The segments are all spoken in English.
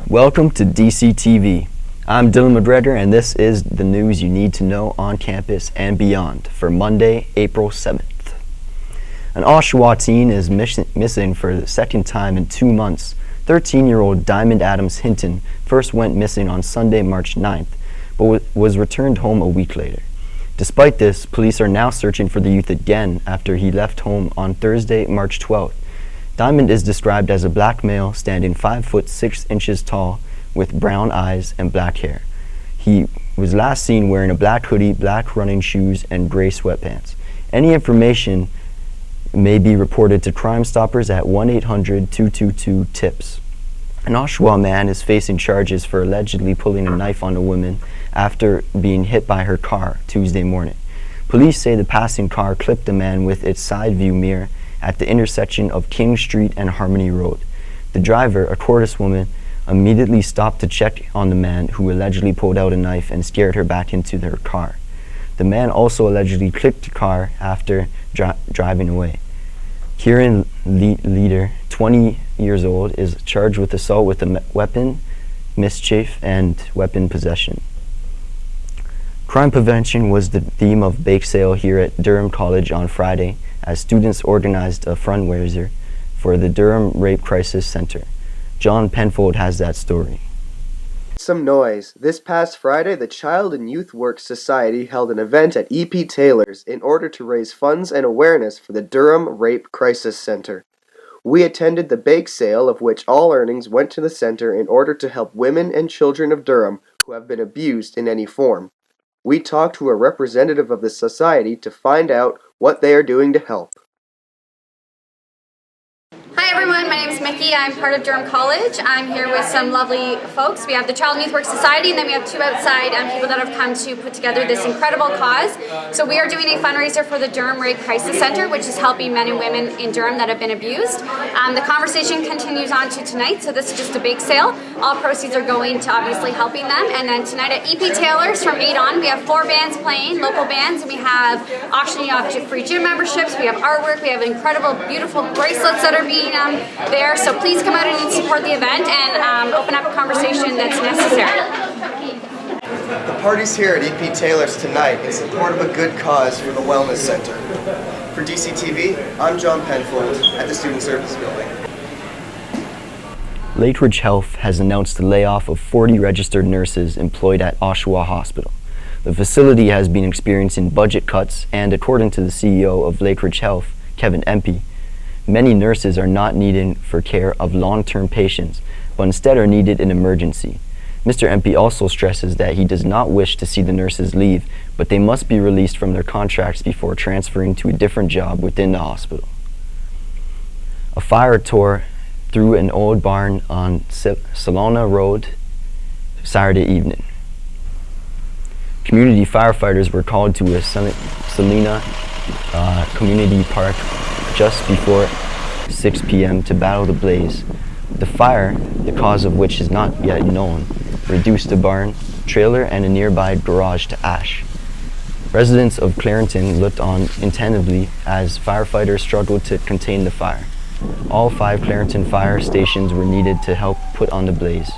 Welcome to DCTV. I'm Dillon McGregor, and this is the news you need to know on campus and beyond for Monday, April 7th. An Oshawa teen is missing for the second time in 2 months. 13-year-old Diamond Adams Hinton first went missing on Sunday, March 9th, but was returned home a week later. Despite this, police are now searching for the youth again after he left home on Thursday, March 12th. Diamond is described as a black male standing 5 foot 6 inches tall with brown eyes and black hair. He was last seen wearing a black hoodie, black running shoes, and gray sweatpants. Any information may be reported to Crime Stoppers at 1-800-222-TIPS. An Oshawa man is facing charges for allegedly pulling a knife on a woman after being hit by her car Tuesday morning. Police say the passing car clipped the man with its side view mirror at the intersection of King Street and Harmony Road. The driver, a Cordis woman, immediately stopped to check on the man who allegedly pulled out a knife and scared her back into their car. The man also allegedly clipped the car after driving away. Kieran Leader, 20 years old, is charged with assault with a weapon, mischief, and weapon possession. Crime prevention was the theme of bake sale here at Durham College on Friday, as students organized a fundraiser for the Durham Rape Crisis Center. John Penfold has that story. Some noise. This past Friday, the Child and Youth Work Society held an event at E.P. Taylor's in order to raise funds and awareness for the Durham Rape Crisis Center. We attended the bake sale, of which all earnings went to the center in order to help women and children of Durham who have been abused in any form. We talked to a representative of the society to find out what they are doing to help. Hi everyone, my name is Mikki. I'm part of Durham College. I'm here with some lovely folks. We have the Child and Youth Work Society, and then we have 2 outside people that have come to put together this incredible cause. So we are doing a fundraiser for the Durham Rape Crisis Center, which is helping men and women in Durham that have been abused. The conversation continues on to tonight, so this is just a bake sale. All proceeds are going to obviously helping them. And then tonight at E.P. Taylor's from 8 on, we have 4 bands playing, local bands, and we have auctioning off free gym memberships, we have artwork, we have incredible, beautiful bracelets that are being there, so please come out and support the event and open up a conversation that's necessary. The party's here at E.P. Taylor's tonight in support of a good cause for the Wellness Center. For DCTV, I'm John Penfold at the Student Service Building. Lakeridge Health has announced the layoff of 40 registered nurses employed at Oshawa Hospital. The facility has been experiencing budget cuts, and according to the CEO of Lakeridge Health, Kevin Empey, many nurses are not needed for care of long-term patients, but instead are needed in emergency. Mr. Empey also stresses that he does not wish to see the nurses leave, but they must be released from their contracts before transferring to a different job within the hospital. A fire tore through an old barn on Salona Road Saturday evening. Community firefighters were called to a Salina community park just before 6 p.m. to battle the blaze. The fire, the cause of which is not yet known, reduced the barn, trailer, and a nearby garage to ash. Residents of Clarington looked on attentively as firefighters struggled to contain the fire. All 5 Clarington fire stations were needed to help put on the blaze.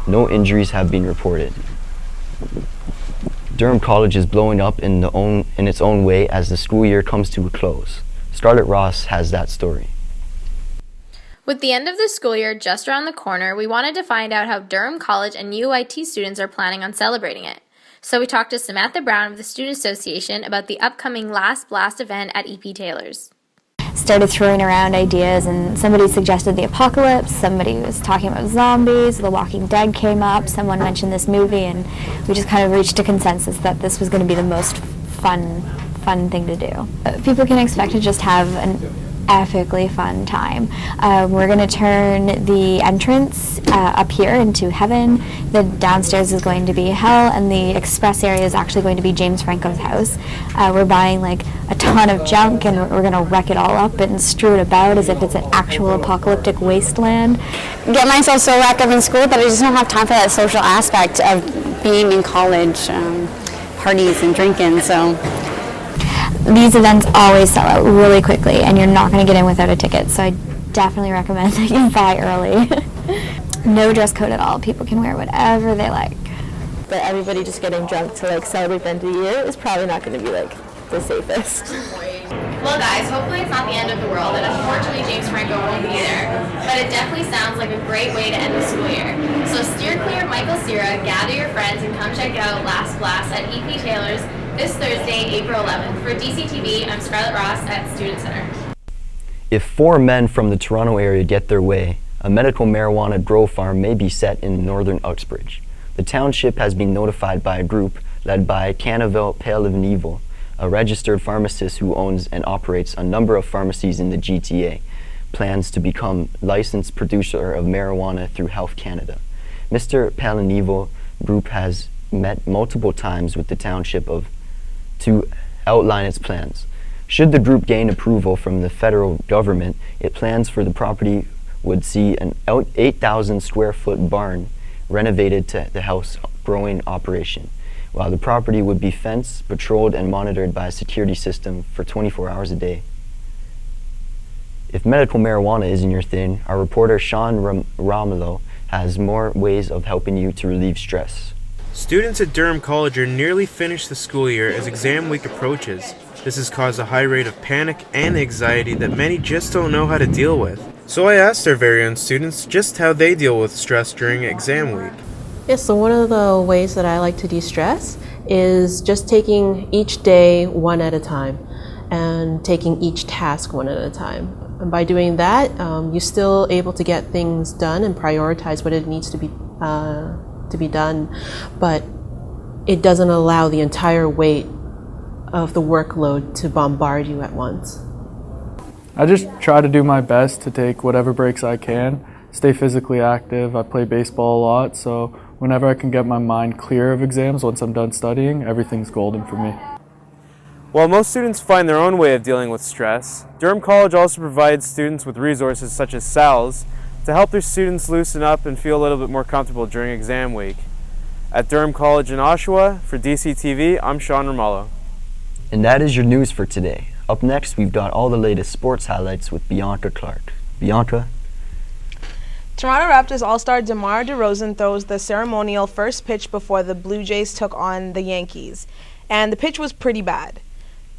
No injuries have been reported. Durham College is blowing up in its own way as the school year comes to a close. Scarlett Ross has that story. With the end of the school year just around the corner, we wanted to find out how Durham College and UIT students are planning on celebrating it. So we talked to Samantha Brown of the Student Association about the upcoming Last Blast event at E.P. Taylor's. Started throwing around ideas, and somebody suggested the apocalypse, somebody was talking about zombies, The Walking Dead came up, someone mentioned this movie, and we just kind of reached a consensus that this was going to be the most fun thing to do. People can expect to just have an epically fun time. We're going to turn the entrance up here into heaven. The downstairs is going to be hell, and the express area is actually going to be James Franco's house. We're buying like a ton of junk, and we're going to wreck it all up and strew it about as if it's an actual apocalyptic wasteland. Get myself so wrapped up in school that I just don't have time for that social aspect of being in college, parties and drinking, so. These events always sell out really quickly, and you're not going to get in without a ticket, so I definitely recommend that you buy early. no dress code at all. People can wear whatever they like. But everybody just getting drunk to like celebrate the end of the year is probably not going to be like the safest. Well guys, hopefully it's not the end of the world, and unfortunately James Franco won't be there, but it definitely sounds like a great way to end the school year. So steer clear of Michael Cera, gather your friends, and come check out Last Blast at EP Taylor's this Thursday, April 11th. For DCTV, I'm Scarlett Ross at Student Center. If 4 men from the Toronto area get their way, a medical marijuana grow farm may be set in northern Uxbridge. The township has been notified by a group led by Cannaville Pale-Evil, a registered pharmacist who owns and operates a number of pharmacies in the GTA, plans to become licensed producer of marijuana through Health Canada. Mr. Pale-Evil group has met multiple times with the township to outline its plans. Should the group gain approval from the federal government, it plans for the property would see an 8,000 square foot barn renovated to the house growing operation, while the property would be fenced, patrolled, and monitored by a security system for 24 hours a day. If medical marijuana isn't your thing, our reporter Sean Ramalho has more ways of helping you to relieve stress. Students at Durham College are nearly finished the school year as exam week approaches. This has caused a high rate of panic and anxiety that many just don't know how to deal with. So I asked our very own students just how they deal with stress during exam week. Yeah, so one of the ways that I like to de-stress is just taking each day one at a time and taking each task one at a time. And by doing that, you're still able to get things done and prioritize what it needs to be done, but it doesn't allow the entire weight of the workload to bombard you at once. I just try to do my best to take whatever breaks I can, stay physically active. I play baseball a lot, so whenever I can get my mind clear of exams once I'm done studying, everything's golden for me. While most students find their own way of dealing with stress, Durham College also provides students with resources such as SALs to help their students loosen up and feel a little bit more comfortable during exam week. At Durham College in Oshawa, for DCTV, I'm Sean Ramalho. And that is your news for today. Up next, we've got all the latest sports highlights with Bianca Clarke. Bianca? Toronto Raptors All-Star DeMar DeRozan throws the ceremonial first pitch before the Blue Jays took on the Yankees, and the pitch was pretty bad.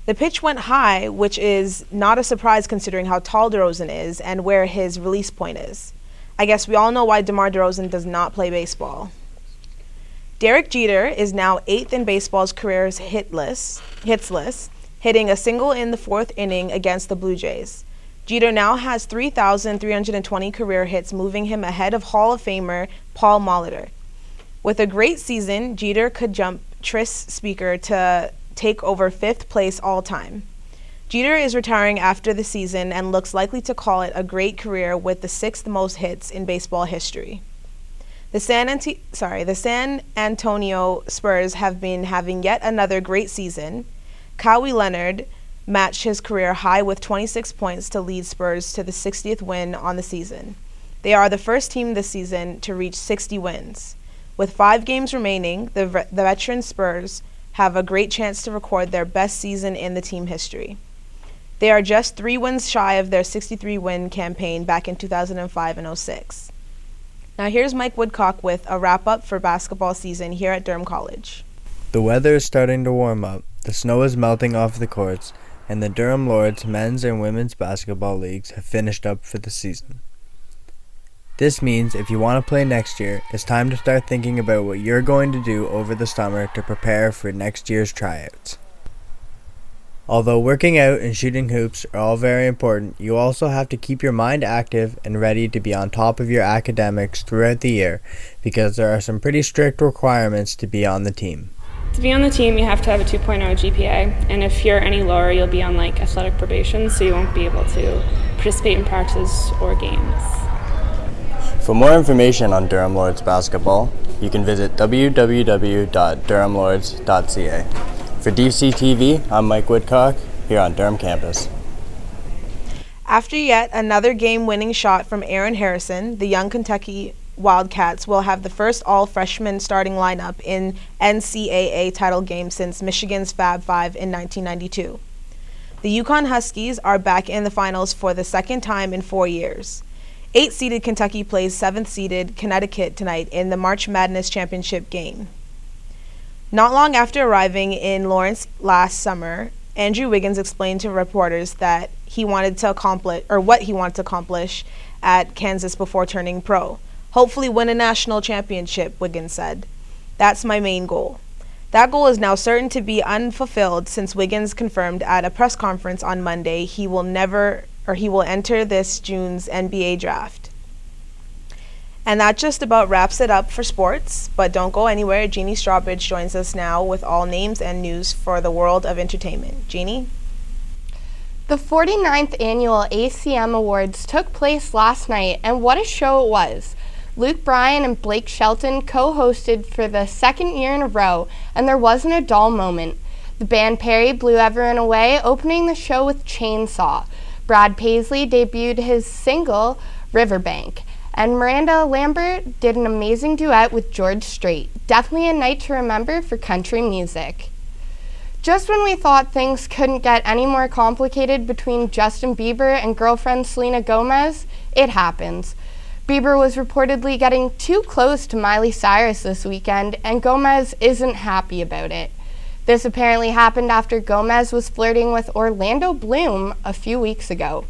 The pitch went high, which is not a surprise considering how tall DeRozan is and where his release point is. I guess we all know why DeMar DeRozan does not play baseball. Derek Jeter is now 8th in baseball's career hits list, hitting a single in the 4th inning against the Blue Jays. Jeter now has 3,320 career hits, moving him ahead of Hall of Famer Paul Molitor. With a great season, Jeter could jump Tris Speaker to take over 5th place all-time. Jeter is retiring after the season and looks likely to call it a great career with the 6th most hits in baseball history. The San Antonio Spurs have been having yet another great season. Kawhi Leonard matched his career high with 26 points to lead Spurs to the 60th win on the season. They are the first team this season to reach 60 wins. With 5 games remaining, the veteran Spurs have a great chance to record their best season in the team history. They are just 3 wins shy of their 63-win campaign back in 2005 and 06. Now here's Mike Woodcock with a wrap-up for basketball season here at Durham College. The weather is starting to warm up, the snow is melting off the courts, and the Durham Lords men's and women's basketball leagues have finished up for the season. This means if you want to play next year, it's time to start thinking about what you're going to do over the summer to prepare for next year's tryouts. Although working out and shooting hoops are all very important, you also have to keep your mind active and ready to be on top of your academics throughout the year, because there are some pretty strict requirements to be on the team. To be on the team, you have to have a 2.0 GPA, and if you're any lower, you'll be on athletic probation, so you won't be able to participate in practices or games. For more information on Durham Lords basketball, you can visit www.durhamlords.ca. For DCTV, I'm Mike Woodcock, here on Durham campus. After yet another game-winning shot from Aaron Harrison, the young Kentucky Wildcats will have the first all-freshman starting lineup in NCAA title game since Michigan's Fab Five in 1992. The UConn Huskies are back in the finals for the second time in 4 years. 8th-seeded Kentucky plays 7th-seeded Connecticut tonight in the March Madness Championship game. Not long after arriving in Lawrence last summer, Andrew Wiggins explained to reporters that what he wanted to accomplish at Kansas before turning pro. Hopefully win a national championship, Wiggins said. That's my main goal. That goal is now certain to be unfulfilled since Wiggins confirmed at a press conference on Monday he will enter this June's NBA draft. And that just about wraps it up for sports, but don't go anywhere. Jeannie Strawbridge joins us now with all names and news for the world of entertainment. Jeannie? The 49th Annual ACM Awards took place last night, and what a show it was. Luke Bryan and Blake Shelton co-hosted for the second year in a row, and there wasn't a dull moment. The band Perry blew everyone away, opening the show with Chainsaw. Brad Paisley debuted his single, Riverbank, and Miranda Lambert did an amazing duet with George Strait. Definitely a night to remember for country music. Just when we thought things couldn't get any more complicated between Justin Bieber and girlfriend Selena Gomez, it happens. Bieber was reportedly getting too close to Miley Cyrus this weekend, and Gomez isn't happy about it. This apparently happened after Gomez was flirting with Orlando Bloom a few weeks ago.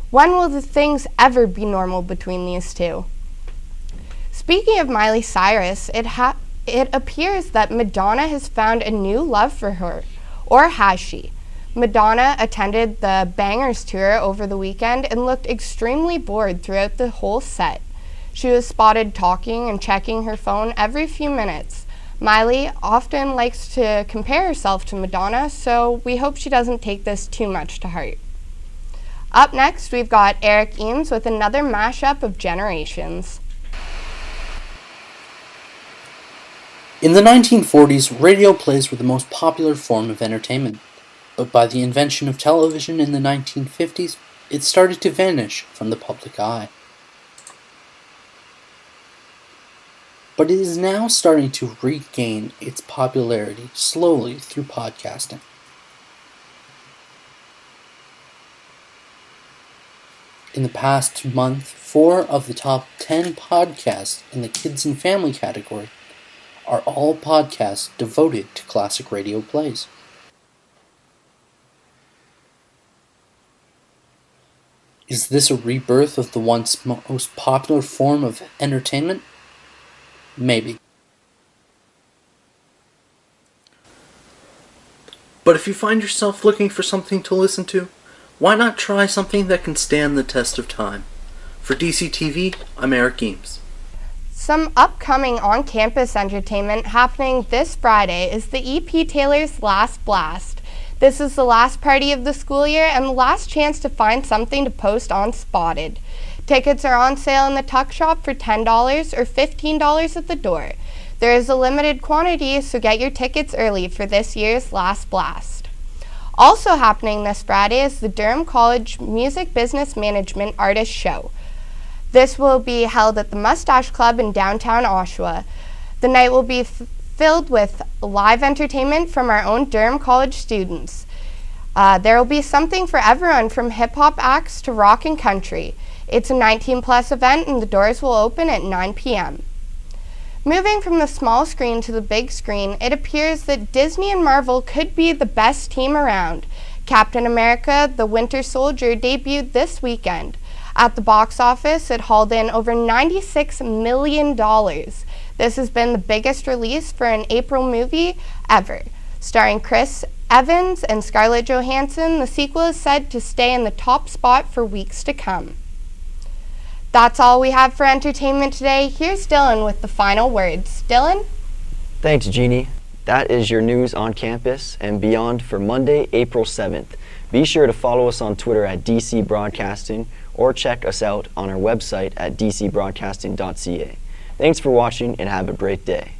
When will the things ever be normal between these two? Speaking of Miley Cyrus, it appears that Madonna has found a new love for her. Or has she? Madonna attended the Bangers tour over the weekend and looked extremely bored throughout the whole set. She was spotted talking and checking her phone every few minutes. Miley often likes to compare herself to Madonna, so we hope she doesn't take this too much to heart. Up next, we've got Eric Eames with another mashup of generations. In the 1940s, radio plays were the most popular form of entertainment. But by the invention of television in the 1950s, it started to vanish from the public eye. But it is now starting to regain its popularity slowly through podcasting. In the past month, 4 of the top 10 podcasts in the Kids and Family category are all podcasts devoted to classic radio plays. Is this a rebirth of the once most popular form of entertainment? Maybe. But if you find yourself looking for something to listen to, why not try something that can stand the test of time? For DCTV, I'm Eric Eames. Some upcoming on-campus entertainment happening this Friday is the EP Taylor's Last Blast. This is the last party of the school year and the last chance to find something to post on Spotted. Tickets are on sale in the Tuck Shop for $10 or $15 at the door. There is a limited quantity, so get your tickets early for this year's Last Blast. Also happening this Friday is the Durham College Music Business Management Artist Show. This will be held at the Mustache Club in downtown Oshawa. The night will be filled with live entertainment from our own Durham College students. There will be something for everyone from hip-hop acts to rock and country. It's a 19-plus event and the doors will open at 9 p.m. Moving from the small screen to the big screen, it appears that Disney and Marvel could be the best team around. Captain America: The Winter Soldier debuted this weekend. At the box office, it hauled in over $96 million. This has been the biggest release for an April movie ever. Starring Chris Evans and Scarlett Johansson, the sequel is said to stay in the top spot for weeks to come. That's all we have for entertainment today. Here's Dillon with the final words. Dillon? Thanks, Jeannie. That is your news on campus and beyond for Monday, April 7th. Be sure to follow us on Twitter at DC Broadcasting or check us out on our website at dcbroadcasting.ca. Thanks for watching and have a great day.